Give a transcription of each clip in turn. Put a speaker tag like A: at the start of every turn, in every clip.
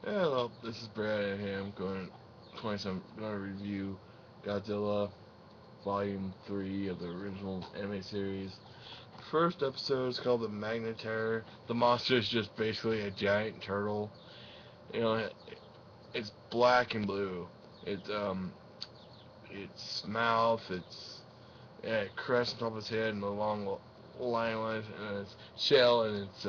A: Hello, this is Brad and I'm going 27. Going to review Godzilla Volume 3 of the original anime series. First episode is called the Magnetar. The monster is just basically a giant turtle. You know, it's black and blue. Its mouth, its crest on top of its head, and the long line lines, and its shell and its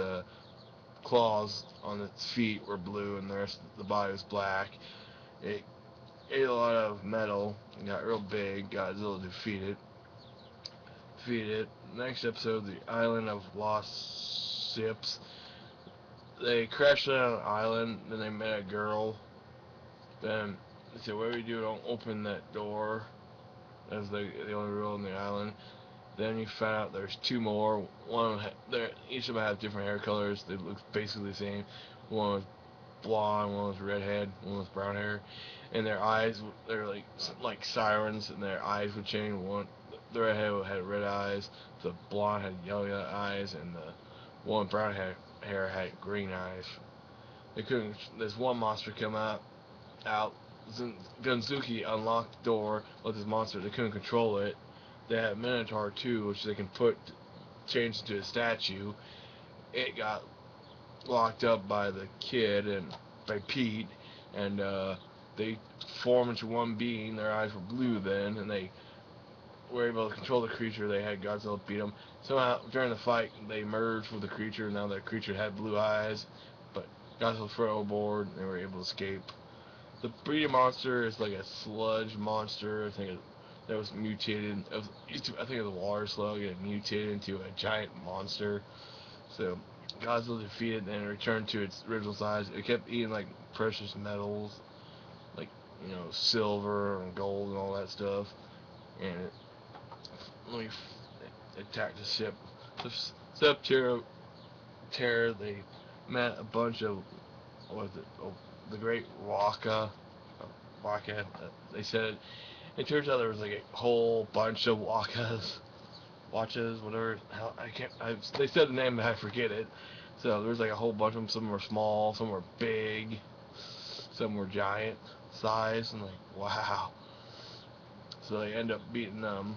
A: claws on its feet were blue, and the rest of the body was black. It ate a lot of metal and got real big. Godzilla defeated. Next episode, the island of lost ships. They crashed on an island. Then they met a girl. Then they said, "What do we do? Don't open that door." That's the only rule on the island. Then you find out there's two more. Each of them have different hair colors. They look basically the same. One was blonde, one was redhead, one was brown hair, and their eyes they're like sirens, and their eyes would change. The redhead had red eyes, the blonde had yellow eyes, and the one with brown hair had green eyes. They couldn't. This one monster come out. Gunzuki unlocked the door with this monster. They couldn't control it. They had Minotaur too, which they can change into a statue. It got locked up by the kid and by Pete, and they formed into one being. Their eyes were blue then, and they were able to control the creature. They had Godzilla beat them. Somehow during the fight, they merged with the creature. Now the creature had blue eyes, but Godzilla threw overboard, and they were able to escape. The breeding monster is like a sludge monster. That was mutated. I think it was a water slug. It mutated into a giant monster. So Godzilla defeated and returned to its original size. It kept eating like precious metals, like silver and gold and all that stuff, and it attacked the ship. The Sub Terror they met a bunch of what was it? Oh, the Great Waka. They said it turns out there was like a whole bunch of watches, whatever. Hell, I can't. They said the name, but I forget it. So there's like a whole bunch of them. Some were small, some were big, some were giant size, and like wow. So they end up beating them.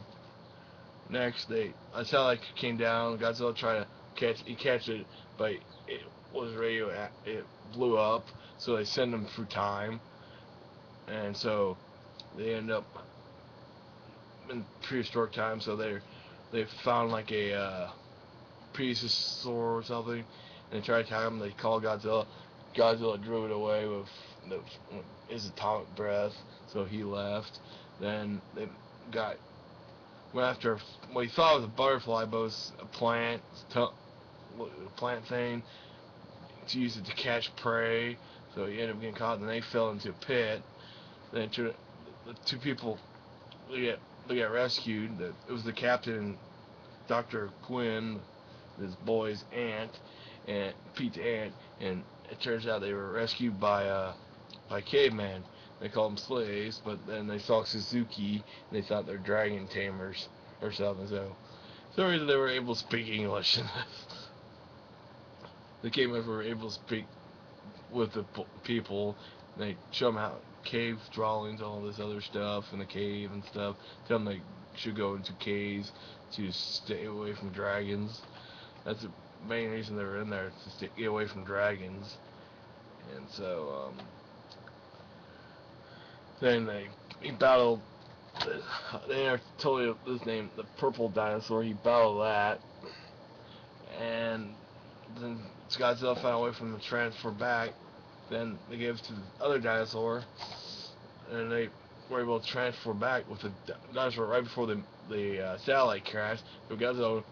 A: Next, a satellite came down. Godzilla tried to catch it, but it was radio. It blew up. So they send them through time, and so they end up in prehistoric time. So they found like a plesiosaur or something, and they tried to attack him. They called Godzilla. Godzilla drew it away with his atomic breath, so he left. Then they got went after what he thought was a butterfly, but it was a plant thing to use it to catch prey. So he ended up getting caught, and they fell into a pit. Then the two people they got rescued. It was the captain, Dr. Quinn, his boy's aunt, and Pete's aunt, and it turns out they were rescued by cavemen. They called them slaves, but then they saw Suzuki and they thought they're dragon tamers or something. So, for some reason they were able to speak English in this. The cavemen were able to speak with the people. And they show them how cave drawings, all this other stuff in the cave and stuff. Tell them they should go into caves to stay away from dragons. That's the main reason they were in there, to get away from dragons. And so then he battled. They never told you his name, the purple dinosaur. He battled that, and then Godzilla found a way from the transfer back. Then they gave it to the other dinosaur, and they were able to transfer back with the dinosaur right before the satellite crashed. So Godzilla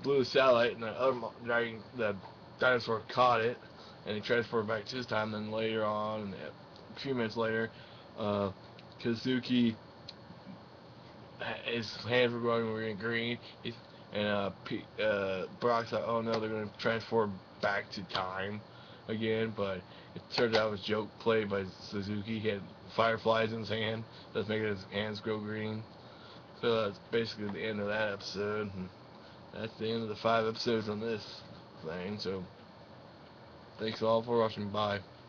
A: blew the satellite, and the dinosaur caught it, and he transferred back to his time. Then later on, a few minutes later, uh, Kazuki, his hands were going green. And Brock's like, oh no, they're going to transform back to time again. But it turned out it was a joke played by Suzuki. He had fireflies in his hand that's making his hands grow green. So that's basically the end of that episode. And that's the end of the 5 episodes on this thing. So thanks all for watching. Bye.